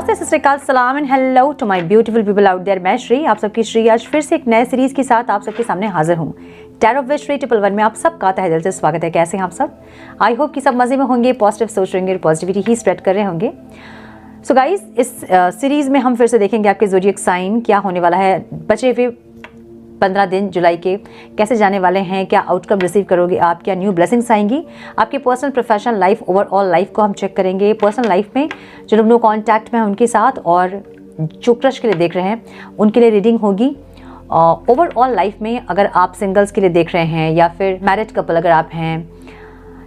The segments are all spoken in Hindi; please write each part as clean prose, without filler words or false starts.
नमस्ते, सत श्री अकाल, सलाम and hello to my beautiful people out there. मैं श्री, आप सबकी श्री आज फिर से एक नए सीरीज के साथ आप सबके सामने हाजिर हूँ। टैरो विद श्री 111 में आप सबका तहे दिल से स्वागत है। कैसे हैं आप सब? आई होप कि सब मजे में होंगे, पॉजिटिव सोच रहे होंगे, पॉजिटिविटी ही स्प्रेड कर रहे होंगे। सो गाइज, इस सीरीज में हम फिर से देखेंगे आपके ज़ोडिएक साइन क्या होने वाला है। बचे हुए 15 दिन जुलाई के कैसे जाने वाले हैं, क्या आउटकम रिसीव करोगे आप, क्या न्यू ब्लेसिंग्स आएंगी आपके personal, professional life, overall life को हम चेक करेंगे। पर्सनल लाइफ में जो लोग नो कॉन्टैक्ट में हैं उनके साथ, और जो क्रश के लिए देख रहे हैं उनके लिए रीडिंग होगी। ओवरऑल लाइफ में अगर आप सिंगल्स के लिए देख रहे हैं या फिर मैरिड कपल अगर आप हैं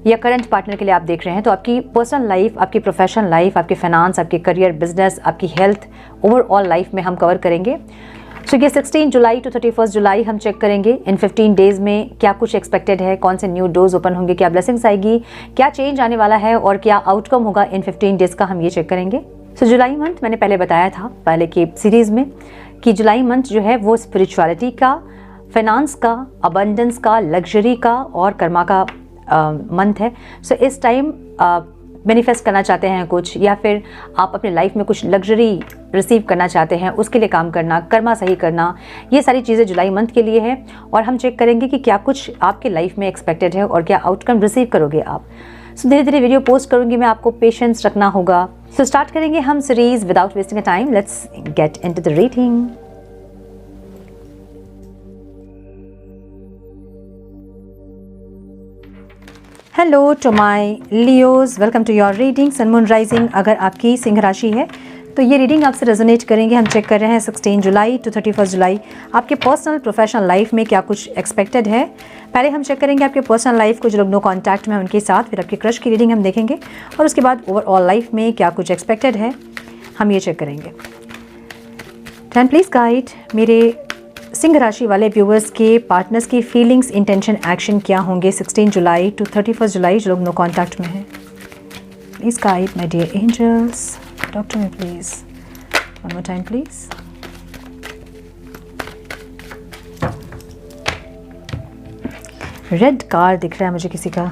या करंट पार्टनर के लिए आप देख रहे हैं, तो आपकी पर्सनल लाइफ, आपकी प्रोफेशनल लाइफ, आपके फाइनेंस, आपके करियर, बिजनेस, आपकी हेल्थ, ओवरऑल लाइफ में हम कवर करेंगे। सो ये 16 जुलाई टू 31 जुलाई हम चेक करेंगे। इन 15 डेज़ में क्या कुछ एक्सपेक्टेड है, कौन से न्यू डोर्स ओपन होंगे, क्या ब्लेसिंग्स आएगी, क्या चेंज आने वाला है और क्या आउटकम होगा इन 15 डेज़ का, हम ये चेक करेंगे। सो जुलाई मंथ मैंने पहले बताया था पहले की सीरीज़ में कि जुलाई मंथ जो है वो स्पिरिचुअलिटी का, फाइनेंस का, अबंडेंस का, लग्जरी का और कर्मा का मंथ है। सो इस टाइम मैनिफेस्ट करना चाहते हैं कुछ, या फिर आप अपने लाइफ में कुछ लग्जरी रिसीव करना चाहते हैं, उसके लिए काम करना, कर्मा सही करना, ये सारी चीज़ें जुलाई मंथ के लिए है। और हम चेक करेंगे कि क्या कुछ आपके लाइफ में एक्सपेक्टेड है और क्या आउटकम रिसीव करोगे आप। सो धीरे धीरे वीडियो पोस्ट करूँगी मैं, आपको पेशेंस रखना होगा। सो स्टार्ट करेंगे हम series without wasting a time. Let's get into the reading. Hello to my Leos, welcome to your reading. Sun moon rising अगर आपकी सिंह राशि है तो ये रीडिंग आपसे रेजोनेट करेंगे। हम चेक कर रहे हैं 16 जुलाई टू 31 जुलाई आपके पर्सनल, प्रोफेशनल लाइफ में क्या कुछ एक्सपेक्टेड है। पहले हम चेक करेंगे आपके पर्सनल लाइफ को, जो लोग नो कॉन्टैक्ट में हैं उनके साथ, फिर आपके क्रश की रीडिंग हम देखेंगे और उसके बाद ओवरऑल लाइफ में क्या कुछ एक्सपेक्टेड है हम ये चेक करेंगे। कैन प्लीज़ गाइड मेरे सिंह राशि वाले व्यूवर्स के पार्टनर्स की फीलिंग्स, इंटेंशन, एक्शन क्या होंगे 16 जुलाई टू 31 जुलाई जो लोग नो कॉन्टैक्ट में हैं। Please guide my dear angels, talk to me please, one more time please. Red card दिख रहा है मुझे किसी का।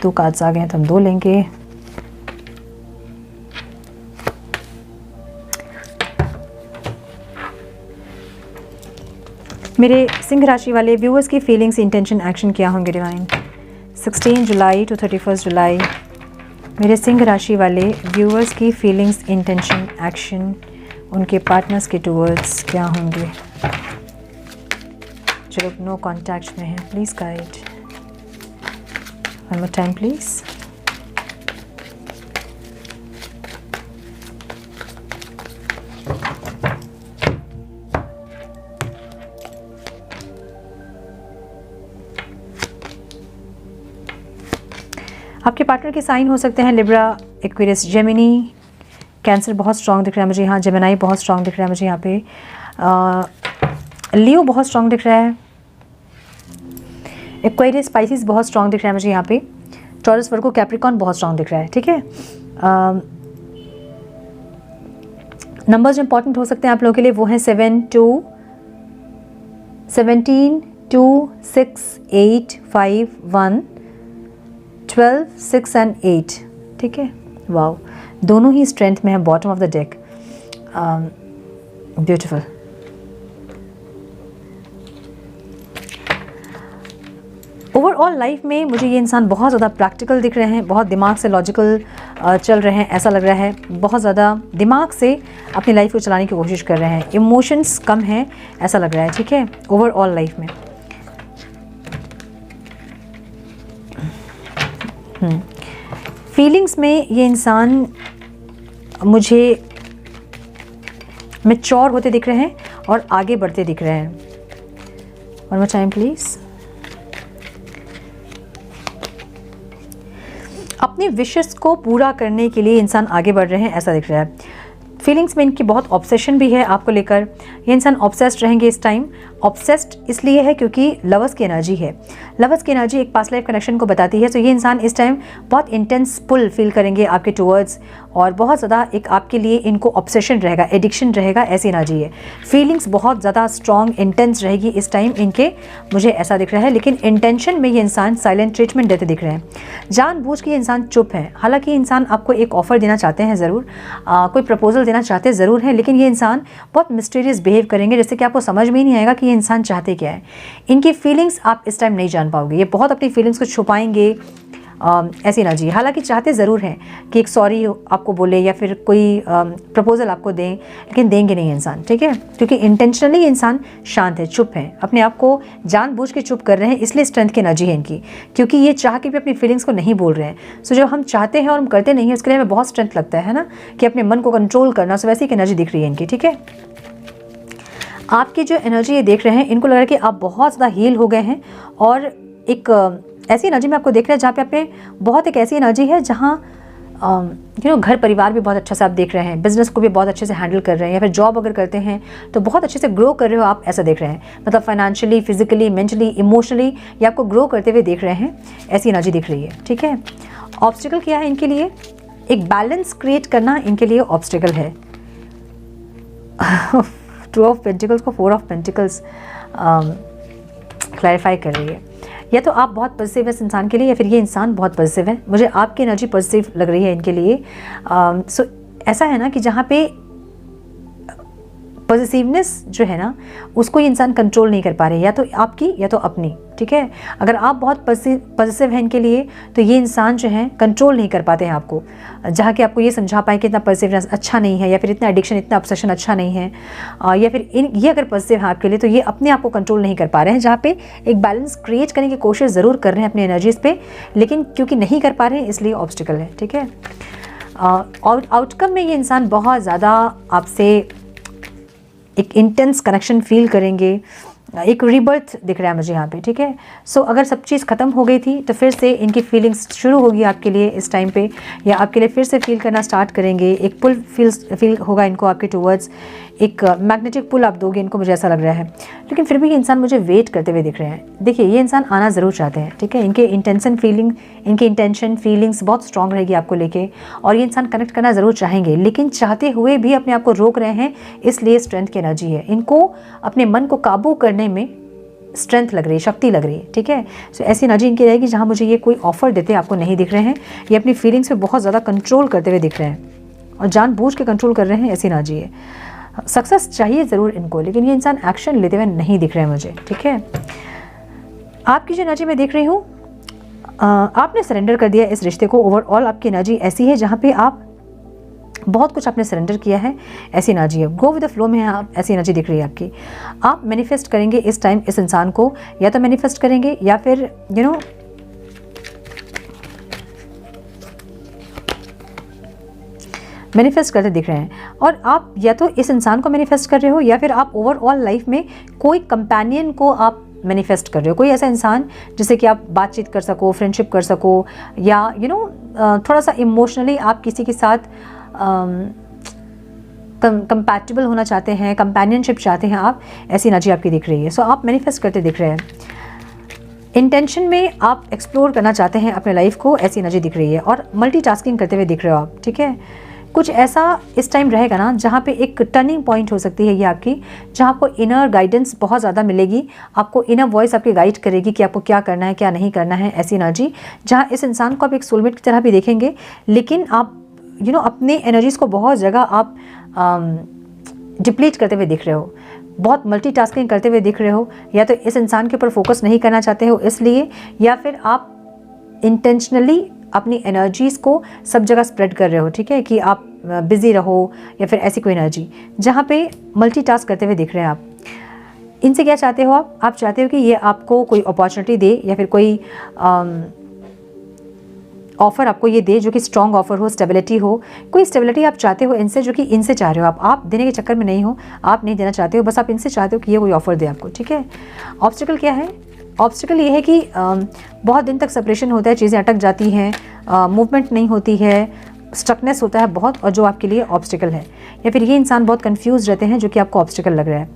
दो कार्ड्स आ गए हैं तो हम दो लेंगे। मेरे सिंह राशि वाले व्यूअर्स की फीलिंग्स, इंटेंशन, एक्शन क्या होंगे डिवाइन 16 जुलाई टू 31 जुलाई। मेरे सिंह राशि वाले व्यूअर्स की फीलिंग्स, इंटेंशन, एक्शन उनके पार्टनर्स के टूवर्ड्स क्या होंगे जो लोग नो कॉन्टैक्ट में हैं। Please guide, one more time please. आपके पार्टनर के साइन हो सकते हैं लिब्रा, एक्वेरियस, जेमिनी, कैंसर बहुत स्ट्रॉन्ग दिख रहा है मुझे यहाँ, जेमिनाई बहुत स्ट्रॉन्ग दिख रहा है मुझे यहाँ पे, लियो बहुत स्ट्रॉन्ग दिख रहा है, एक्वेरियस, स्पाइसिस बहुत स्ट्रॉन्ग दिख रहा है मुझे यहाँ पे, टॉरस, वर्गो, कैप्रिकॉन बहुत स्ट्रॉन्ग दिख रहा है। ठीक है, नंबर्स जो इंपॉर्टेंट हो सकते हैं आप लोगों के लिए वो हैं 7, 2, 17, 2, 6, 8, 5, 1, 12, 6 एंड 8। ठीक है, वाओ, दोनों ही स्ट्रेंथ में है, bottom of the deck. Beautiful. Overall life में मुझे ये इंसान बहुत ज़्यादा प्रैक्टिकल दिख रहे हैं, बहुत दिमाग से लॉजिकल चल रहे हैं, ऐसा लग रहा है बहुत ज़्यादा दिमाग से अपनी लाइफ को चलाने की कोशिश कर रहे हैं। इमोशंस कम हैं ऐसा लग रहा है। ठीक है, ओवरऑल लाइफ में फीलिंग्स में ये इंसान मुझे मैच्योर होते दिख रहे हैं और आगे बढ़ते दिख रहे हैं। One more time please. अपने विशेस को पूरा करने के लिए इंसान आगे बढ़ रहे हैं ऐसा दिख रहा है। फीलिंग्स में इनकी बहुत ऑब्सेशन भी है आपको लेकर। ये इंसान ऑब्सेस्ड रहेंगे इस टाइम। ऑब्सेस्ड इसलिए है क्योंकि लवर्स की एनर्जी है। लवर्स की एनर्जी एक पास्ट लाइफ कनेक्शन को बताती है। तो ये इंसान इस टाइम बहुत इंटेंस पुल फील करेंगे आपके टुवर्ड्स, और बहुत ज़्यादा एक आपके लिए इनको ऑब्सेशन रहेगा, एडिक्शन रहेगा, ऐसी एनर्जी है। फीलिंग्स बहुत ज़्यादा स्ट्रॉन्ग, इंटेंस रहेगी इस टाइम इनके, मुझे ऐसा दिख रहा है। लेकिन इंटेंशन में ये इंसान साइलेंट ट्रीटमेंट देते दिख रहे हैं। जानबूझ के ये इंसान चुप है। हालांकि इंसान आपको एक ऑफ़र देना चाहते हैं ज़रूर, कोई प्रपोजल देना चाहते ज़रूर हैं, लेकिन ये इंसान बहुत मिस्टीरियस बिहेव करेंगे, जैसे कि आपको समझ में ही नहीं आएगा कि ये इंसान चाहते क्या है। इनकी फीलिंग्स आप इस टाइम नहीं जान पाओगे। ये बहुत अपनी फीलिंग्स को छुपाएंगे, ऐसी एनर्जी। हालांकि चाहते ज़रूर हैं कि एक सॉरी आपको बोले या फिर कोई प्रपोजल आपको दें, लेकिन देंगे नहीं इंसान, ठीक है। क्योंकि इंटेंशनली इंसान शांत है, चुप है, अपने आप को जानबूझ के चुप कर रहे हैं, इसलिए स्ट्रेंथ की एनर्जी है इनकी। क्योंकि ये चाह के भी अपनी फीलिंग्स को नहीं बोल रहे हैं। सो जब हम चाहते हैं और हम करते नहीं हैं, उसके लिए हमें बहुत स्ट्रेंथ लगता है ना, कि अपने मन को कंट्रोल करना। सो वैसी एक एनर्जी दिख रही है इनकी, ठीक है। आपकी जो एनर्जी ये देख रहे हैं, इनको लग रहा है कि आप बहुत ज़्यादा हील हो गए हैं, और एक ऐसी एनर्जी में आपको देख रहे हैं जहाँ पे आपने बहुत एक ऐसी एनर्जी है जहाँ घर परिवार भी बहुत अच्छा से आप देख रहे हैं, बिजनेस को भी बहुत अच्छे से हैंडल कर रहे हैं, या फिर जॉब अगर करते हैं तो बहुत अच्छे से ग्रो कर रहे हो आप, ऐसा देख रहे हैं। मतलब फाइनेंशियली, फिजिकली, मेंटली, इमोशनली ये आपको ग्रो करते हुए देख रहे हैं, ऐसी एनर्जी दिख रही है, ठीक है। ऑब्स्टिकल क्या है इनके लिए? एक बैलेंस क्रिएट करना इनके लिए ऑब्स्टिकल है। 2 ऑफ पेंटिकल्स को 4 ऑफ पेंटिकल्स क्लैरिफाई कर रही है। या तो आप बहुत पॉजिटिव है इस इंसान के लिए, या फिर ये इंसान बहुत पॉजिटिव है। मुझे आपकी एनर्जी पॉजिटिव लग रही है इनके लिए। सो ऐसा है ना कि जहाँ पे पॉजिटिवनेस जो है ना, उसको ये इंसान कंट्रोल नहीं कर पा रहे, या तो आपकी या तो अपनी, ठीक है। अगर आप बहुत पॉजिटिव हैं इनके लिए, तो ये इंसान जो है कंट्रोल नहीं कर पाते हैं आपको, जहाँ कि आपको ये समझा पाए कि इतना पॉजिटिवनेस अच्छा नहीं है, या फिर इतना एडिक्शन, इतना ऑब्सेशन अच्छा नहीं है, या फिर ये अगर पॉजिटिव है आपके लिए, तो ये अपने आप को कंट्रोल नहीं कर पा रहे हैं। जहाँ पे एक बैलेंस क्रिएट करने की कोशिश ज़रूर कर रहे हैं अपनी एनर्जीज़ पे, लेकिन क्योंकि नहीं कर पा रहे हैं इसलिए ऑब्स्टिकल है, ठीक है। और आउटकम में ये इंसान बहुत ज़्यादा आपसे एक इंटेंस कनेक्शन फील करेंगे, एक रीबर्थ दिख रहा है मुझे यहाँ पे, ठीक है। सो अगर सब चीज़ ख़त्म हो गई थी, तो फिर से इनकी फीलिंग्स शुरू होगी आपके लिए इस टाइम पे, या आपके लिए फिर से फील करना स्टार्ट करेंगे। एक पुल फील होगा इनको आपके टूवर्ड्स, एक मैग्नेटिक पुल आप दोगे इनको, मुझे ऐसा लग रहा है। लेकिन फिर भी ये इंसान मुझे वेट करते हुए दिख रहे हैं। देखिए, ये इंसान आना ज़रूर चाहते हैं, ठीक है। इनकी इंटेंशन फीलिंग्स बहुत स्ट्रॉन्ग रहेगी आपको लेके, और ये इंसान कनेक्ट करना ज़रूर चाहेंगे, लेकिन चाहते हुए भी अपने आप को रोक रहे हैं, इसलिए स्ट्रेंथ की एनर्जी है। इनको अपने मन को काबू करने में स्ट्रेंथ लग रही है, शक्ति लग रही है, ठीक है। सो ऐसी एनर्जी इनकी रहेगी जहाँ मुझे ये कोई ऑफर देते आपको नहीं दिख रहे हैं। ये अपनी फीलिंग्स पे बहुत ज़्यादा कंट्रोल करते हुए दिख रहे हैं, और जानबूझ के कंट्रोल कर रहे हैं, ऐसी एनर्जी है। सक्सेस चाहिए ज़रूर इनको, लेकिन ये इंसान एक्शन लेते हुए नहीं दिख रहे हैं मुझे, ठीक है। आपकी जो एनर्जी मैं देख रही हूँ, आपने सरेंडर कर दिया इस रिश्ते को। ओवरऑल आपकी एनर्जी ऐसी है जहाँ पे आप बहुत कुछ आपने सरेंडर किया है, ऐसी एनर्जी है। गो विद द फ्लो में है आप, ऐसी एनर्जी दिख रही है आपकी। आप मैनिफेस्ट करेंगे इस टाइम इस इंसान को, या तो मैनिफेस्ट करेंगे, या फिर मैनिफेस्ट करते दिख रहे हैं। और आप या तो इस इंसान को मैनिफेस्ट कर रहे हो, या फिर आप ओवरऑल लाइफ में कोई कंपेनियन को आप मैनिफेस्ट कर रहे हो। कोई ऐसा इंसान जिससे कि आप बातचीत कर सको, फ्रेंडशिप कर सको, या थोड़ा सा इमोशनली आप किसी के साथ कंपैटिबल होना चाहते हैं, कंपेनियनशिप चाहते हैं आप, ऐसी एनर्जी आपकी दिख रही है। सो आप मैनिफेस्ट करते दिख रहे हैं। इंटेंशन में आप एक्सप्लोर करना चाहते हैं अपने लाइफ को, ऐसी एनर्जी दिख रही है। और मल्टीटास्किंग करते हुए दिख रहे हो आप, ठीक है। कुछ ऐसा इस टाइम रहेगा ना जहाँ पे एक टर्निंग पॉइंट हो सकती है ये आपकी, जहाँ आपको इनर गाइडेंस बहुत ज़्यादा मिलेगी। आपको इनर वॉइस आपकी गाइड करेगी कि आपको क्या करना है, क्या नहीं करना है, ऐसी एनर्जी जहाँ इस इंसान को आप एक सोलमेट की तरह भी देखेंगे, लेकिन आप अपने एनर्जीज़ को बहुत जगह आप डिप्लीट करते हुए दिख रहे हो, बहुत मल्टीटास्किंग करते हुए दिख रहे हो। या तो इस इंसान के ऊपर फोकस नहीं करना चाहते हो इसलिए, या फिर आप इंटेंशनली अपनी एनर्जीज़ को सब जगह स्प्रेड कर रहे हो, ठीक है, कि आप बिज़ी रहो, या फिर ऐसी कोई एनर्जी जहाँ पे मल्टीटास्क करते हुए दिख रहे हैं आप। इनसे क्या चाहते हो आप चाहते हो कि ये आपको कोई अपॉर्चुनिटी दे, या फिर कोई ऑफ़र आपको ये दे जो कि स्ट्रॉन्ग ऑफ़र हो, स्टेबिलिटी हो। कोई स्टेबिलिटी आप चाहते हो इनसे, जो कि इनसे चाह रहे हो आप देने के चक्कर में नहीं हो, आप नहीं देना चाहते हो, बस आप इनसे चाहते हो कि ये कोई ऑफ़र दे आपको, ठीक है। ऑब्स्टिकल क्या है? ऑब्स्टिकल ये है कि बहुत दिन तक सेपरेशन होता है, चीज़ें अटक जाती हैं, मूवमेंट नहीं होती है, स्टकनेस होता है बहुत, और जो आपके लिए ऑब्स्टिकल है। या फिर ये इंसान बहुत कंफ्यूज रहते हैं, जो कि आपको ऑब्स्टिकल लग रहा है।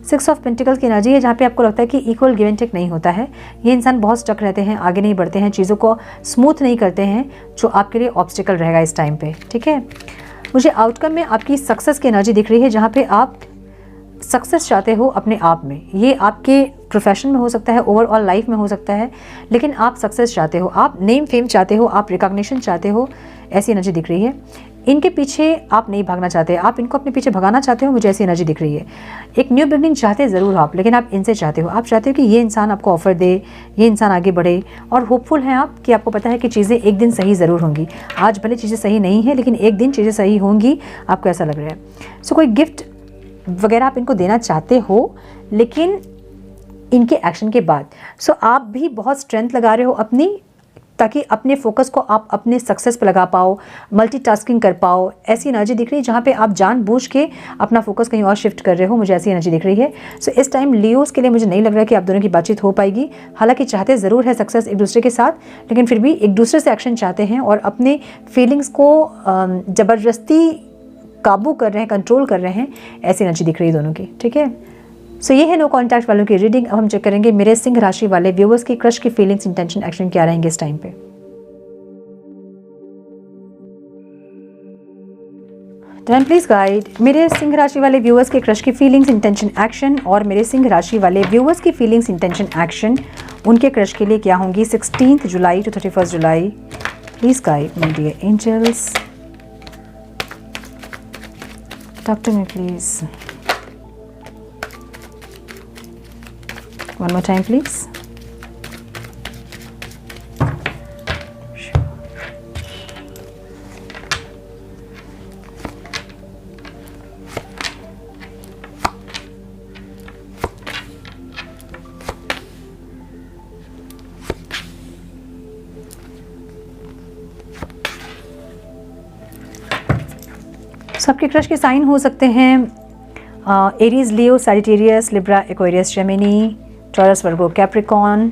6 ऑफ पेंटिकल्स की एनर्जी है, जहाँ पे आपको लगता है कि इक्वल गिव एंड टेक नहीं होता है। ये इंसान बहुत स्टक रहते हैं, आगे नहीं बढ़ते हैं, चीज़ों को स्मूथ नहीं करते हैं, जो आपके लिए ऑब्स्टिकल रहेगा इस टाइम पे, ठीक है। मुझे आउटकम में आपकी सक्सेस की एनर्जी दिख रही है, जहाँ पे आप सक्सेस चाहते हो अपने आप में। ये आपके प्रोफेशन में हो सकता है, ओवरऑल लाइफ में हो सकता है, लेकिन आप सक्सेस चाहते हो, आप नेम फेम चाहते हो, आप रिकॉग्निशन चाहते हो, ऐसी एनर्जी दिख रही है। इनके पीछे आप नहीं भागना चाहते, आप इनको अपने पीछे भगाना चाहते हो, मुझे ऐसी एनर्जी दिख रही है। एक न्यू बिगनिंग चाहते ज़रूर हो आप, लेकिन आप इनसे चाहते हो, आप चाहते हो कि ये इंसान आपको ऑफर दे, ये इंसान आगे बढ़े, और होपफुल हैं आप कि आपको पता है कि चीज़ें एक दिन सही ज़रूर होंगी। आज भले चीज़ें सही नहीं है, लेकिन एक दिन चीज़ें सही होंगी, आपको ऐसा लग रहा है। सो कोई गिफ्ट वगैरह आप इनको देना चाहते हो, लेकिन इनके एक्शन के बाद। सो आप भी बहुत स्ट्रेंथ लगा रहे हो अपनी, ताकि अपने फोकस को आप अपने सक्सेस पे लगा पाओ, मल्टीटास्किंग कर पाओ। ऐसी एनर्जी दिख रही है जहाँ पे आप जानबूझ के अपना फोकस कहीं और शिफ्ट कर रहे हो, मुझे ऐसी एनर्जी दिख रही है। सो इस टाइम लियोस के लिए मुझे नहीं लग रहा है कि आप दोनों की बातचीत हो पाएगी। हालांकि चाहते ज़रूर है सक्सेस एक दूसरे के साथ, लेकिन फिर भी एक दूसरे से एक्शन चाहते हैं और अपने फीलिंग्स को ज़बरदस्ती काबू कर रहे हैं, कंट्रोल कर रहे हैं। ऐसी एनर्जी दिख रही है दोनों की, ठीक है। सो ये है नो कॉन्टैक्ट वालों की रीडिंग। अब हम चेक करेंगे मेरे सिंह राशि वाले व्यूअर्स की क्रश की फीलिंग्स, इंटेंशन, एक्शन क्या रहेंगे इस टाइम पे। देन प्लीज गाइड मेरे सिंह राशि वाले व्यूअर्स के क्रश की फीलिंग्स, इंटेंशन, एक्शन, और मेरे सिंह राशि वाले व्यूअर्स की फीलिंग्स, इंटेंशन, एक्शन उनके क्रश के लिए क्या होंगी 16 जुलाई टू 31 जुलाई। Please guide my dear angels, talk to me please. One more time, please. सबके क्रश के साइन हो सकते हैं Aries, Leo, Sagittarius, Libra, Aquarius, Gemini, Taurus, Virgo, Capricorn.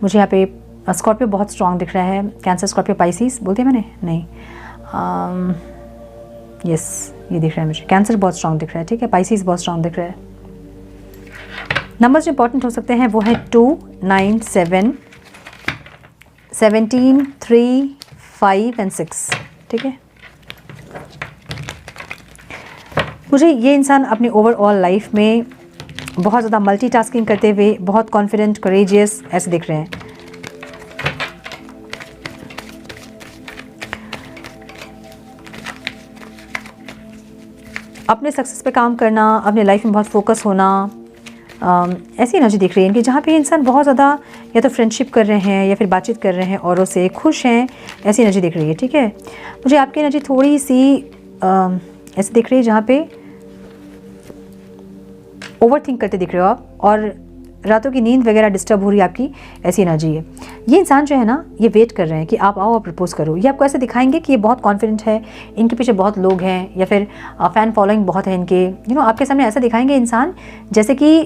मुझे यहाँ पे स्कॉर्पियो बहुत स्ट्रॉन्ग दिख रहा है। कैंसर, स्कॉर्पियो, पाइसिस बोल दिया मैंने? नहीं, यस ये दिख रहा है मुझे। कैंसर बहुत स्ट्रॉन्ग दिख रहा है, ठीक है। पाइसिस बहुत स्ट्रॉन्ग दिख रहा है। नंबर्स जो इंपॉर्टेंट हो सकते हैं वो है 2, 9, 7, 17, 3, 5 एंड 6, ठीक है। मुझे ये इंसान अपनी ओवरऑल लाइफ में बहुत ज़्यादा मल्टीटास्किंग करते हुए, बहुत कॉन्फिडेंट, करेजियस ऐसे दिख रहे हैं। अपने सक्सेस पे काम करना, अपने लाइफ में बहुत फोकस होना, ऐसी एनर्जी दिख रही है इनकी, जहाँ पे इंसान बहुत ज़्यादा या तो फ्रेंडशिप कर रहे हैं या फिर बातचीत कर रहे हैं औरों से, खुश हैं, ऐसी एनर्जी दिख रही है, ठीक है। मुझे आपकी एनर्जी थोड़ी सी ऐसे दिख रही है जहाँ पे ओवर थिंक करते दिख रहे हो आप, और रातों की नींद वगैरह डिस्टर्ब हो रही है आपकी, ऐसी एनर्जी है। ये इंसान जो है ना, ये वेट कर रहे हैं कि आप आओ और प्रपोज करो। ये आपको ऐसे दिखाएंगे कि ये बहुत कॉन्फिडेंट है, इनके पीछे बहुत लोग हैं, या फिर फ़ैन फॉलोइंग बहुत है इनके, आपके सामने ऐसा दिखाएंगे इंसान जैसे कि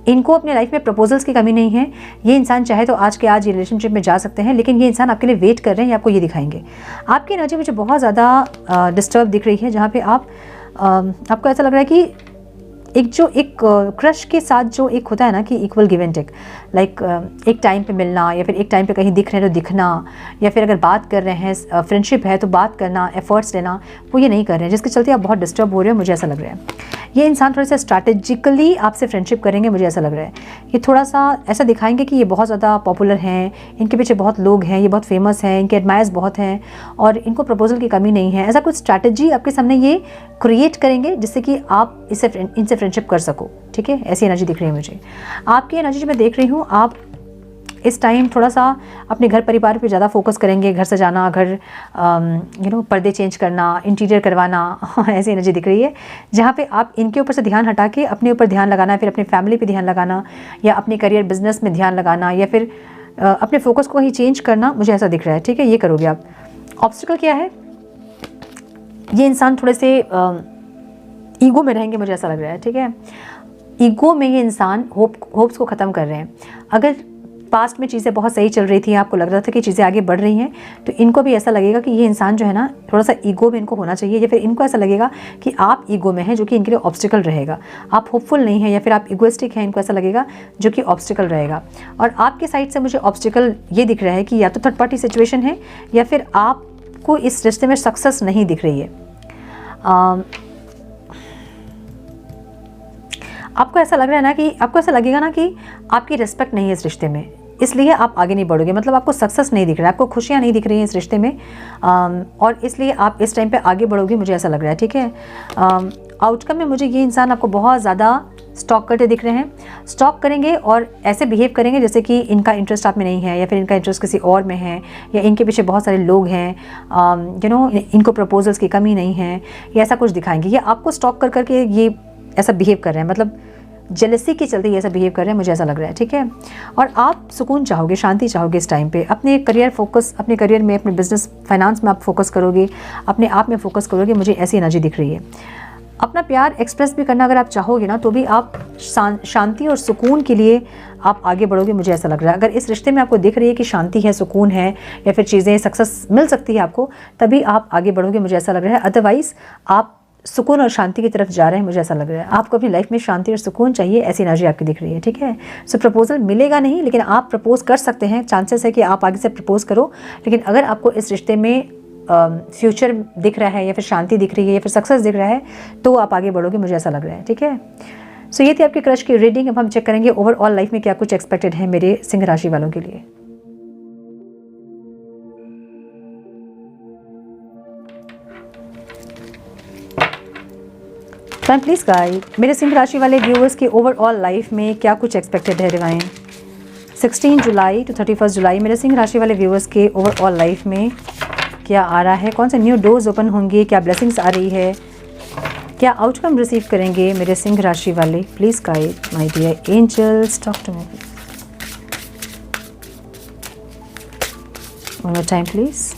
इनको अपने लाइफ में प्रपोजल्स की कमी नहीं है। ये इंसान चाहे तो आज के आज ये रिलेशनशिप में जा सकते हैं, लेकिन ये इंसान आपके लिए वेट कर रहे हैं, ये आपको ये दिखाएंगे। आपकी एनर्जी मुझे बहुत ज़्यादा डिस्टर्ब दिख रही है, जहाँ पे आपको ऐसा लग रहा है कि एक क्रश के साथ जो एक होता है ना कि equal give and take, like एक टाइम पे मिलना, या फिर एक टाइम पे कहीं दिख रहे हैं तो दिखना, या फिर अगर बात कर रहे हैं, फ्रेंडशिप है तो बात करना, एफर्ट्स लेना, वो ये नहीं कर रहे हैं, जिसके चलते आप बहुत डिस्टर्ब हो रहे हो, मुझे ऐसा लग रहा है। ये इंसान थोड़ा सा स्ट्रैटेजिकली आपसे फ्रेंडशिप करेंगे, मुझे ऐसा लग रहा है। ये थोड़ा सा ऐसा दिखाएंगे कि ये बहुत ज़्यादा पॉपुलर हैं, इनके पीछे बहुत लोग हैं, ये बहुत फेमस हैं, इनके एडमायर्स बहुत हैं, और इनको प्रपोजल की कमी नहीं है। ऐसा कुछ स्ट्रैटेजी आपके सामने ये क्रिएट करेंगे जिससे कि आप इनसे फ्रेंडशिप कर सको, ठीक है। ऐसी एनर्जी दिख रही है मुझे। आपकी एनर्जी जो मैं देख रही हूँ, आप इस टाइम थोड़ा सा अपने घर परिवार पे ज़्यादा फोकस करेंगे, घर सजाना, घर पर्दे चेंज करना, इंटीरियर करवाना, ऐसी एनर्जी दिख रही है, जहाँ पे आप इनके ऊपर से ध्यान हटा के अपने ऊपर ध्यान लगाना, फिर अपने फैमिली पे ध्यान लगाना, या अपने करियर बिजनेस में ध्यान लगाना, या फिर अपने फोकस को ही चेंज करना, मुझे ऐसा दिख रहा है, ठीक है। ये करोगे आप। ऑब्स्टिकल क्या है? ये इंसान थोड़े से ईगो में रहेंगे, मुझे ऐसा लग रहा है, ठीक है। ईगो में ये इंसान होप्स को ख़त्म कर रहे हैं। अगर पास्ट में चीज़ें बहुत सही चल रही थी, आपको लग रहा था कि चीज़ें आगे बढ़ रही हैं, तो इनको भी ऐसा लगेगा कि ये इंसान जो है ना थोड़ा सा ईगो में इनको होना चाहिए, या फिर इनको ऐसा लगेगा कि आप ईगो में हैं, जो कि इनके लिए ऑब्स्टिकल रहेगा। आप होपफुल नहीं है या फिर आप इगोइस्टिक हैं, इनको ऐसा लगेगा, जो कि ऑब्स्टिकल रहेगा। और आपके साइड से मुझे ऑब्स्टिकल ये दिख रहा है कि या तो थर्ड पार्टी सिचुएशन है या फिर आपको इस रिश्ते में सक्सेस नहीं दिख रही है। आपको ऐसा लग रहा है ना कि आपको ऐसा लगेगा ना कि आपकी रिस्पेक्ट नहीं है इस रिश्ते में, इसलिए आप आगे नहीं बढ़ोगे। मतलब आपको सक्सेस नहीं दिख रहा है, आपको खुशियाँ नहीं दिख रही हैं इस रिश्ते में, और इसलिए आप इस टाइम पे आगे बढ़ोगे, मुझे ऐसा लग रहा है। ठीक है, आउटकम में मुझे ये इंसान आपको बहुत ज़्यादा स्टॉक करते दिख रहे हैं, स्टॉक करेंगे और ऐसे बिहेव करेंगे जैसे कि इनका इंटरेस्ट आप में नहीं है, या फिर इनका इंटरेस्ट किसी और में है, या इनके पीछे बहुत सारे लोग हैं, इनको प्रपोजल्स की कमी नहीं है, या ऐसा कुछ दिखाएंगे। ये आपको स्टॉक कर करके ये ऐसा बिहेव कर रहे हैं, मतलब जेलसी के चलते ये ऐसा बिहेव कर रहे हैं, मुझे ऐसा लग रहा है। ठीक है, और आप सुकून चाहोगे, शांति चाहोगे इस टाइम पे, अपने करियर फोकस, अपने करियर में, अपने बिजनेस फाइनेंस में आप फोकस करोगे, अपने आप में फोकस करोगे, मुझे ऐसी एनर्जी दिख रही है। अपना प्यार एक्सप्रेस भी करना अगर आप चाहोगे ना, तो भी आप शांति और सुकून के लिए आप आगे बढ़ोगे, मुझे ऐसा लग रहा है। अगर इस रिश्ते में आपको दिख रही है कि शांति है, सुकून है, या फिर चीज़ें सक्सेस मिल सकती है आपको, तभी आप आगे बढ़ोगे, मुझे ऐसा लग रहा है। अदरवाइज़ आप सुकून और शांति की तरफ जा रहे हैं, मुझे ऐसा लग रहा है। आपको अपनी लाइफ में शांति और सुकून चाहिए, ऐसी एनर्जी आपकी दिख रही है। ठीक है, सो प्रपोजल मिलेगा नहीं, लेकिन आप प्रपोज कर सकते हैं, चांसेस है कि आप आगे से प्रपोज करो। लेकिन अगर आपको इस रिश्ते में फ्यूचर दिख रहा है, या फिर शांति दिख रही है, या फिर सक्सेस दिख रहा है, तो आप आगे बढ़ोगे, मुझे ऐसा लग रहा है। ठीक है, सो ये थी आपकी क्रश की रीडिंग। अब हम चेक करेंगे ओवरऑल लाइफ में क्या कुछ एक्सपेक्टेड है मेरे सिंह राशि वालों के लिए। टाइम प्लीज गाइड, मेरे सिंह राशि वाले व्यूअर्स की ओवरऑल लाइफ में क्या कुछ एक्सपेक्टेड है डिवाइन। 16 जुलाई टू 31 जुलाई मेरे सिंह राशि वाले व्यूअर्स के ओवरऑल लाइफ में क्या आ रहा है, कौन से न्यू डोर्स ओपन होंगे, क्या ब्लेसिंग्स आ रही है, क्या आउटकम रिसीव करेंगे मेरे सिंह राशि वाले। Please guide my dear angels, talk to me one more time please.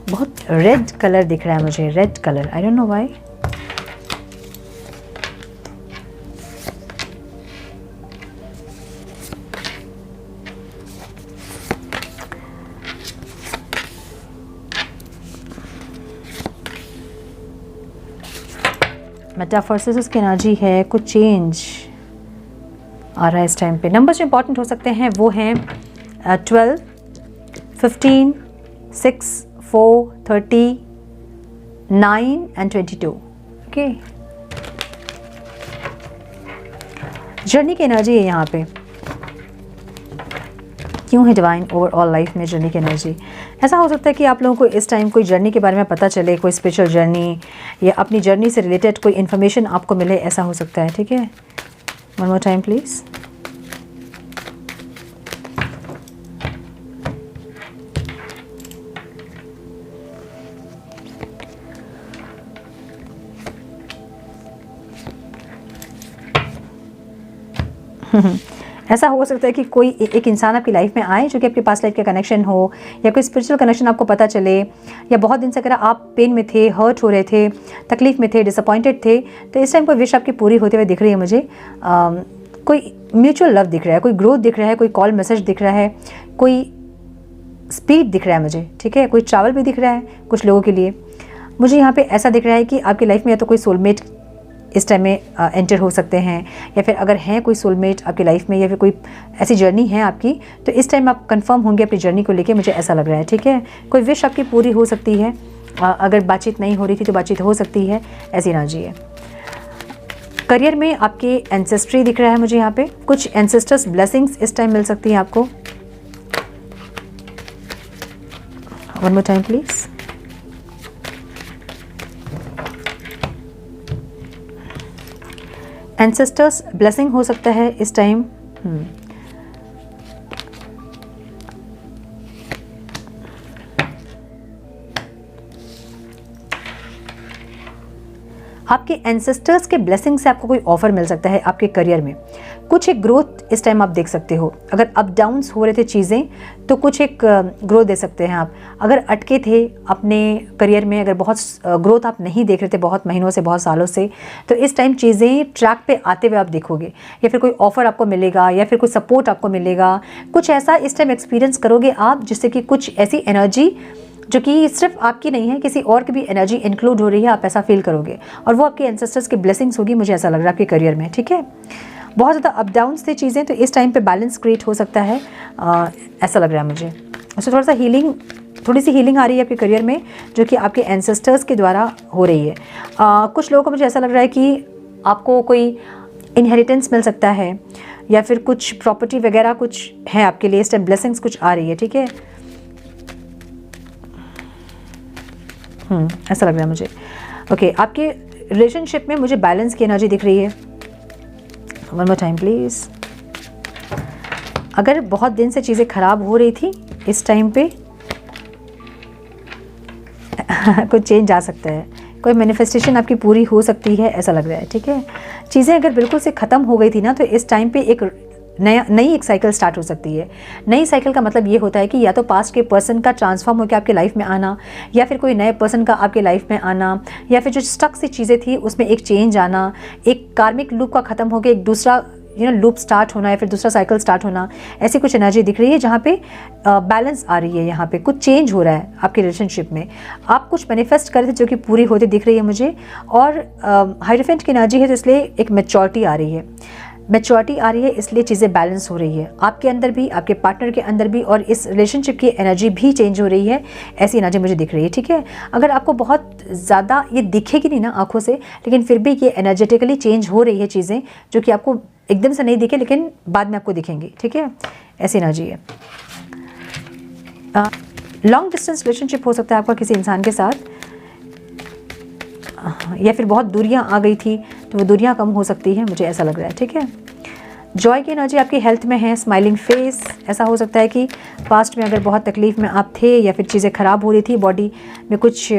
बहुत रेड कलर दिख रहा है मुझे, red colour, I don't know why. Metamorphosis की एनर्जी है, कुछ चेंज आ रहा है इस टाइम पे। नंबर्स जो इंपॉर्टेंट हो सकते हैं वो हैं 12, 15, 6, 4, 30, 9 and 22। ओके, जर्नी की एनर्जी है यहाँ पे। क्यों है डिवाइन ओवरऑल लाइफ में जर्नी की एनर्जी? ऐसा हो सकता है कि आप लोगों को इस टाइम कोई जर्नी के बारे में पता चले, कोई स्पिरिचुअल जर्नी, या अपनी जर्नी से रिलेटेड कोई इन्फॉर्मेशन आपको मिले, ऐसा हो सकता है। ठीक है, वन मोर टाइम प्लीज़। ऐसा हो सकता है कि कोई एक इंसान आपकी लाइफ में आए जो कि आपके पास लाइफ का कनेक्शन हो, या कोई स्पिरिचुअल कनेक्शन आपको पता चले, या बहुत दिन से अगर आप पेन में थे, हर्ट हो रहे थे, तकलीफ में थे, डिसअपॉइंटेड थे, तो इस टाइम कोई विश आपकी पूरी होते हुए दिख रही है मुझे। कोई म्यूचुअल लव दिख रहा है, कोई ग्रोथ दिख रहा है, कोई कॉल मैसेज दिख रहा है, कोई स्पीड दिख रहा है मुझे। ठीक है, कोई ट्रैवल भी दिख रहा है कुछ लोगों के लिए। मुझे यहाँ पे ऐसा दिख रहा है कि आपकी लाइफ में या तो कोई सोलमेट इस टाइम में एंटर हो सकते हैं, या फिर अगर हैं कोई सोलमेट आपकी लाइफ में, या फिर कोई ऐसी जर्नी है आपकी, तो इस टाइम आप कंफर्म होंगे अपनी जर्नी को लेके, मुझे ऐसा लग रहा है। ठीक है, कोई विश आपकी पूरी हो सकती है, अगर बातचीत नहीं हो रही थी तो बातचीत हो सकती है, ऐसी एनर्जी है। करियर में आपके एंसेस्ट्री दिख रहा है मुझे यहाँ पे, कुछ एंसेस्टर्स ब्लेसिंग्स इस टाइम मिल सकती है आपको। One more time please. Ancestors blessing हो सकता है इस टाइम। आपके एंसेस्टर्स के ब्लेसिंग से आपको कोई ऑफर मिल सकता है आपके करियर में। कुछ एक ग्रोथ इस टाइम आप देख सकते हो। अगर अप डाउन्स हो रहे थे चीज़ें तो कुछ एक ग्रोथ दे सकते हैं आप। अगर अटके थे अपने करियर में, अगर बहुत ग्रोथ आप नहीं देख रहे थे बहुत महीनों से, बहुत सालों से, तो इस टाइम चीज़ें ट्रैक पे आते हुए आप देखोगे, या फिर कोई ऑफर आपको मिलेगा, या फिर कोई सपोर्ट आपको मिलेगा। कुछ ऐसा इस टाइम एक्सपीरियंस करोगे आप जिससे कि कुछ ऐसी एनर्जी जो कि सिर्फ आपकी नहीं है, किसी और की भी एनर्जी इंक्लूड हो रही है, आप ऐसा फील करोगे। और वो आपके एंसेस्टर्स की ब्लेसिंग्स होगी, मुझे ऐसा लग रहा है आपके करियर में। ठीक है, बहुत ज़्यादा अप डाउन्स थे चीज़ें, तो इस टाइम पे बैलेंस क्रिएट हो सकता है, ऐसा लग रहा है मुझे। उससे थोड़ा सा हीलिंग, थोड़ी सी हीलिंग आ रही है आपके करियर में, जो कि आपके एंसेस्टर्स के द्वारा हो रही है। कुछ लोगों को मुझे ऐसा लग रहा है कि आपको कोई इनहेरिटेंस मिल सकता है, या फिर कुछ प्रॉपर्टी वगैरह कुछ है आपके लिए इस टाइम, ब्लेसिंग्स कुछ आ रही है। ठीक है, ऐसा लग रहा है मुझे। ओके, आपके रिलेशनशिप में मुझे बैलेंस की एनर्जी दिख रही है। One more time please. अगर बहुत दिन से चीज़ें खराब हो रही थी, इस टाइम पे कुछ चेंज आ सकता है, कोई मैनिफेस्टेशन आपकी पूरी हो सकती है, ऐसा लग रहा है। ठीक है, चीज़ें अगर बिल्कुल से ख़त्म हो गई थी ना, तो इस टाइम पे एक नई एक साइकिल स्टार्ट हो सकती है। नई साइकिल का मतलब ये होता है कि या तो पास्ट के पर्सन का ट्रांसफॉर्म होकर आपके लाइफ में आना, या फिर कोई नए पर्सन का आपके लाइफ में आना, या फिर जो स्टक सी चीज़ें थी उसमें एक चेंज आना, एक कार्मिक लूप का ख़त्म होकर एक दूसरा लूप स्टार्ट होना, या फिर दूसरा साइकिल स्टार्ट होना। ऐसी कुछ एनर्जी दिख रही है जहाँ पे बैलेंस आ रही है, यहाँ पे कुछ चेंज हो रहा है आपके रिलेशनशिप में। आप कुछ मैनिफेस्ट कर रहे थे जो कि पूरी होती दिख रही है मुझे। और हाइरोफेंट की एनर्जी है, तो इसलिए एक मैच्योरिटी आ रही है, मैच्योरिटी आ रही है, इसलिए चीज़ें बैलेंस हो रही है आपके अंदर भी, आपके पार्टनर के अंदर भी, और इस रिलेशनशिप की एनर्जी भी चेंज हो रही है। ऐसी एनर्जी मुझे दिख रही है। ठीक है, अगर आपको बहुत ज़्यादा ये दिखेगी नहीं ना आंखों से, लेकिन फिर भी ये एनर्जेटिकली चेंज हो रही है चीज़ें, जो कि आपको एकदम से नहीं दिखे लेकिन बाद में आपको दिखेंगी। ठीक है, ऐसी एनर्जी है। लॉन्ग डिस्टेंस रिलेशनशिप हो सकता है आपका किसी इंसान के साथ, या फिर बहुत दूरियां आ गई थी तो वो दूरियां कम हो सकती है, मुझे ऐसा लग रहा है। ठीक है, जॉय की एनर्जी आपकी हेल्थ में है, स्माइलिंग फेस। ऐसा हो सकता है कि पास्ट में अगर बहुत तकलीफ में आप थे, या फिर चीज़ें ख़राब हो रही थी, बॉडी में कुछ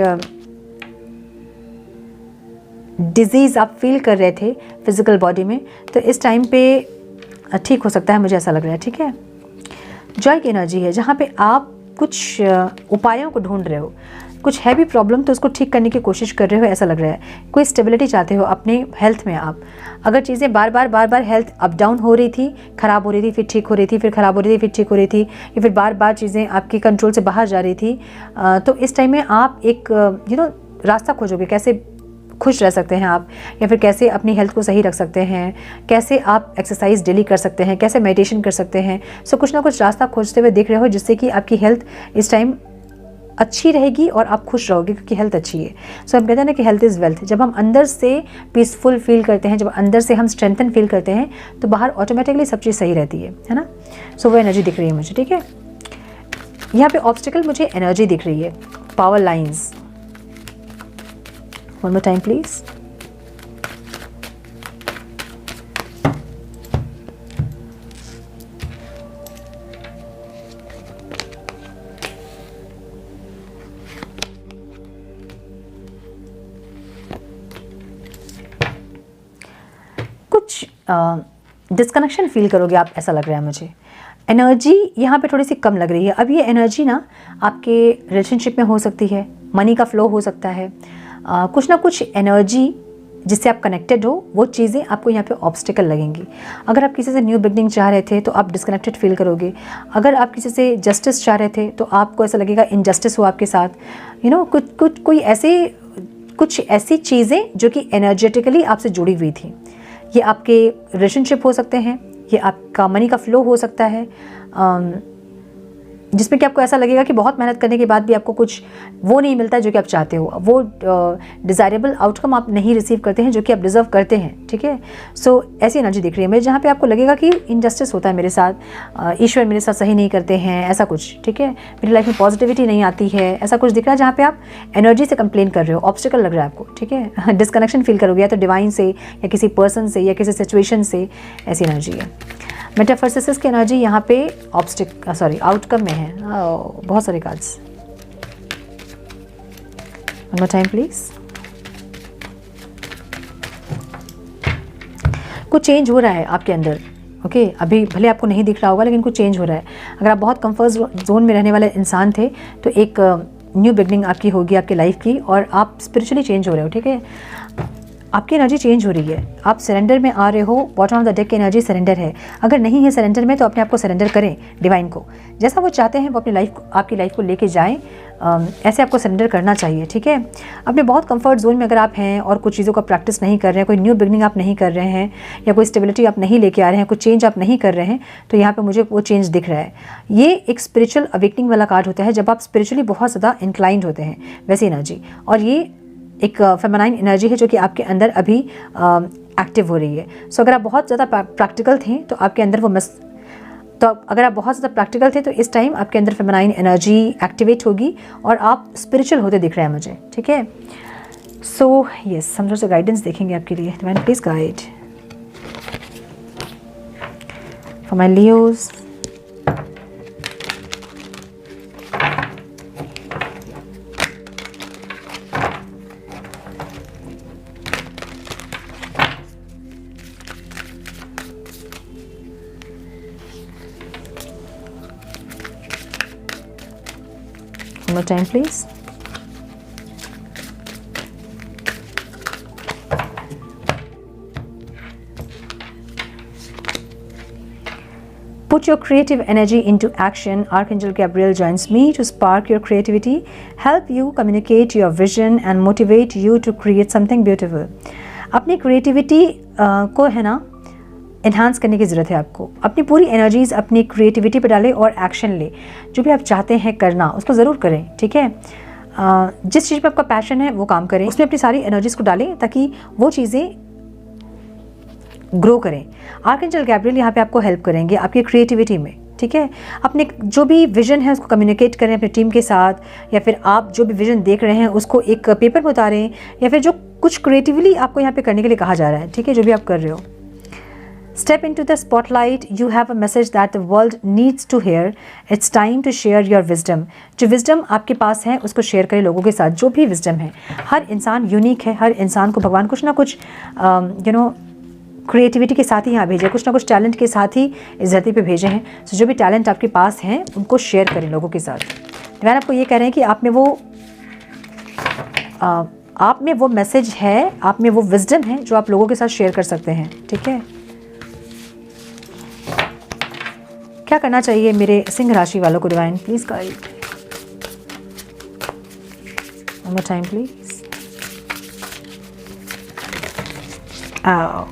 डिजीज़ आप फील कर रहे थे फिजिकल बॉडी में, तो इस टाइम पे ठीक हो सकता है, मुझे ऐसा लग रहा है। ठीक है, जॉय की एनर्जी है जहाँ पे आप कुछ उपायों को ढूंढ रहे हो, कुछ है भी प्रॉब्लम तो उसको ठीक करने की कोशिश कर रहे हो, ऐसा लग रहा है। कोई स्टेबिलिटी चाहते हो अपने हेल्थ में आप। अगर चीज़ें बार बार हेल्थ अप डाउन हो रही थी, ख़राब हो रही थी, फिर ठीक हो रही थी, फिर ख़राब हो रही थी, फिर ठीक हो रही थी, या फिर बार बार चीज़ें आपके कंट्रोल से बाहर जा रही थी, तो इस टाइम में आप एक रास्ता खोजोगे, कैसे खुश रह सकते हैं आप, या फिर कैसे अपनी हेल्थ को सही रख सकते हैं, कैसे आप एक्सरसाइज डेली कर सकते हैं, कैसे मेडिटेशन कर सकते हैं। सो कुछ ना कुछ रास्ता खोजते हुए दिख रहे हो, जिससे कि आपकी हेल्थ इस टाइम अच्छी रहेगी और आप खुश रहोगे, क्योंकि हेल्थ अच्छी है। सो हम कहते हैं ना कि हेल्थ इज़ वेल्थ। जब हम अंदर से पीसफुल फील करते हैं, जब अंदर से हम स्ट्रेंथन फील करते हैं, तो बाहर ऑटोमेटिकली सब चीज़ सही रहती है ना। सो वो एनर्जी दिख रही है मुझे। ठीक है, यहाँ पे ऑब्स्टिकल मुझे एनर्जी दिख रही है, power lines. One more time please. कुछ डिस्कनेक्शन फील करोगे आप, ऐसा लग रहा है मुझे। एनर्जी यहाँ पे थोड़ी सी कम लग रही है। अब ये एनर्जी ना आपके रिलेशनशिप में हो सकती है, मनी का फ्लो हो सकता है, कुछ ना कुछ एनर्जी जिससे आप कनेक्टेड हो, वो चीज़ें आपको यहाँ पे ऑब्स्टिकल लगेंगी। अगर आप किसी से न्यू बिगनिंग चाह रहे थे तो आप डिस्कनेक्टेड फील करोगे। अगर आप किसी से जस्टिस चाह रहे थे तो आपको ऐसा लगेगा इनजस्टिस हो आपके साथ। कुछ ऐसी चीज़ें जो कि एनर्जेटिकली आपसे जुड़ी हुई थी। ये आपके रिलेशनशिप हो सकते हैं, ये आपका मनी का फ्लो हो सकता है, जिसमें कि आपको ऐसा लगेगा कि बहुत मेहनत करने के बाद भी आपको कुछ वो नहीं मिलता है जो कि आप चाहते हो, वो डिज़ायरेबल आउटकम आप नहीं रिसीव करते हैं जो कि आप डिज़र्व करते हैं। ठीक है, सो ऐसी एनर्जी दिख रही है मुझे, जहाँ पे आपको लगेगा कि इनजस्टिस होता है मेरे साथ, ईश्वर मेरे साथ सही नहीं करते हैं, ऐसा कुछ। ठीक है, मेरी लाइफ में पॉजिटिविटी नहीं आती है, ऐसा कुछ दिख रहा है जहाँ पे आप एनर्जी से कंप्लेन कर रहे हो, ऑब्स्टिकल लग रहा है आपको। ठीक है, डिस्कनेक्शन फील करोगे, या तो डिवाइन से, या किसी पर्सन से, या किसी सिचुएशन से, ऐसी एनर्जी है। मेटाफर्सिस की एनर्जी यहाँ पे आउटकम में है। बहुत सारे cards. One more time please. कुछ चेंज हो रहा है आपके अंदर, ओके अभी भले आपको नहीं दिख रहा होगा लेकिन कुछ चेंज हो रहा है। अगर आप बहुत कंफर्ट जोन में रहने वाले इंसान थे तो एक न्यू बिगनिंग आपकी होगी आपकी लाइफ की, और आप स्पिरिचुअली चेंज हो रहे हो। ठीक है, आपकी एनर्जी चेंज हो रही है, आप सरेंडर में आ रहे हो। बॉटम ऑफ द डेक की एनर्जी सरेंडर है। अगर नहीं है सरेंडर में तो अपने आप को सरेंडर करें डिवाइन को, जैसा वो चाहते हैं वो अपनी लाइफ को, आपकी लाइफ को लेके जाएं, ऐसे आपको सरेंडर करना चाहिए। ठीक है, अपने बहुत कंफर्ट जोन में अगर आप हैं और कुछ चीज़ों का प्रैक्टिस नहीं कर रहे हैं, कोई न्यू बिगनिंग आप नहीं कर रहे हैं, या कोई स्टेबिलिटी आप नहीं लेके आ रहे हैं, कुछ चेंज आप नहीं कर रहे हैं, तो यहाँ पे मुझे वो चेंज दिख रहा है। ये एक स्पिरिचुअल अवेकनिंग वाला कार्ड होता है जब आप स्पिरिचुअली बहुत ज़्यादा इंक्लाइंड होते हैं, वैसी एनर्जी। और ये एक फेमिनाइन एनर्जी है जो कि आपके अंदर अभी एक्टिव हो रही है। सो अगर आप बहुत ज़्यादा प्रैक्टिकल थे तो आपके अंदर अगर आप बहुत ज़्यादा प्रैक्टिकल थे तो इस टाइम आपके अंदर फेमिनाइन एनर्जी एक्टिवेट होगी और आप स्पिरिचुअल होते दिख रहे हैं मुझे। ठीक है, सो यस, हम थोड़ा सा गाइडेंस देखेंगे आपके लिए। Divine please guide for my Leos. One more time, please. Put your creative energy into action. Archangel Gabriel joins me to spark your creativity, help you communicate your vision and motivate you to create something beautiful. अपनी creativity को है ना इन्हांस करने की ज़रूरत है आपको। अपनी पूरी एनर्जीज़ अपनी क्रिएटिविटी पे डालें और एक्शन ले। जो भी आप चाहते हैं करना उसको ज़रूर करें। ठीक है, जिस चीज़ पे आपका पैशन है वो काम करें, उसमें अपनी सारी एनर्जीज़ को डालें ताकि वो चीज़ें ग्रो करें। आर्कएंजल गैब्रियल यहाँ पे आपको हेल्प करेंगे आपकी क्रिएटिविटी में। ठीक है, अपने जो भी विजन है उसको कम्युनिकेट करें अपनी टीम के साथ, या फिर आप जो भी विजन देख रहे हैं उसको एक पेपर पर उतारें, या फिर जो कुछ क्रिएटिवली आपको यहाँ पे करने के लिए कहा जा रहा है। ठीक है, जो भी आप कर रहे हो। Step into the spotlight. You have a message that the world needs to hear. It's time to share your wisdom. जो wisdom आपके पास है उसको शेयर करें लोगों के साथ। जो भी wisdom है, हर इंसान यूनिक है, हर इंसान को भगवान कुछ ना कुछ क्रिएटिविटी के साथ ही यहाँ भेजे, कुछ ना कुछ टैलेंट के साथ ही इस धरती पे भेजे हैं। सो जो भी टैलेंट आपके पास हैं उनको शेयर करें लोगों के साथ। डिवाइन आपको ये कह रहे हैं कि आप में वो मैसेज है, आप में वो विजडम है जो आप लोगों के साथ शेयर कर सकते हैं। ठीक है, क्या करना चाहिए मेरे सिंह राशि वालों को? Divine please guide. One more time please. आओ,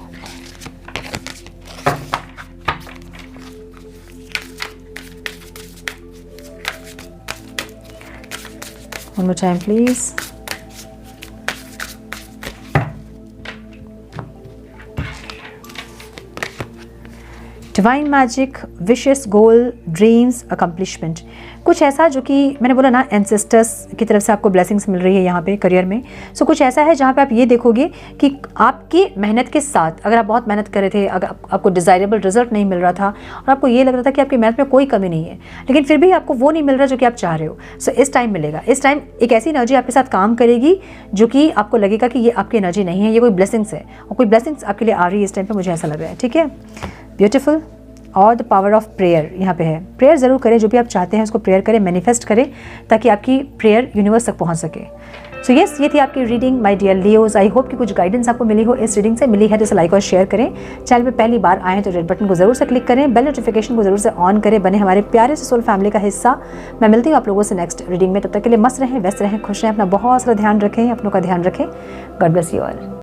one more time please. Divine magic, wishes, goal, dreams, accomplishment. कुछ ऐसा जो कि मैंने बोला ना, एंसेस्टर्स की तरफ से आपको ब्लेसिंग्स मिल रही है यहाँ पे करियर में। सो कुछ ऐसा है जहाँ पे आप ये देखोगे कि आपकी मेहनत के साथ, अगर आप बहुत मेहनत कर रहे थे, अगर आपको डिज़ायरेबल रिजल्ट नहीं मिल रहा था और आपको ये लग रहा था कि आपकी मेहनत में कोई कमी नहीं है, लेकिन फिर भी आपको वो नहीं मिल रहा जो कि आप चाह रहे हो, सो इस टाइम मिलेगा। इस टाइम एक ऐसी एनर्जी आपके साथ काम करेगी जो कि आपको लगेगा कि ये आपकी एनर्जी नहीं है, ये कोई ब्लेसिंग्स है, और कोई ब्लेसिंग्स आपके लिए आ रही है इस टाइम पर, मुझे ऐसा लग रहा है। ठीक है, ब्यूटीफुल। और द पावर ऑफ प्रेयर यहाँ पे है। प्रेयर ज़रूर करें, जो भी आप चाहते हैं उसको प्रेयर करें, मैनिफेस्ट करें, ताकि आपकी प्रेयर यूनिवर्स तक पहुँच सके। सो यस, ये थी आपकी reading my dear Leos. I hope कि कुछ गाइडेंस आपको मिली हो इस रीडिंग से। मिली है तो इसे लाइक और शेयर करें। चैनल पे पहली बार आएँ तो रेड बटन को ज़रूर से क्लिक करें, बेल नोटिफिकेशन को ज़रूर से ऑन करें, बने हमारे प्यारे से सोल फैमिली का हिस्सा। मैं मिलती हूँ आप लोगों से नेक्स्ट रीडिंग में। तब तक के लिए मस्त रहें, व्यस्त रहें, खुश रहें, अपना बहुत सारा ध्यान रखें, अपनों का ध्यान रखें। God bless you all.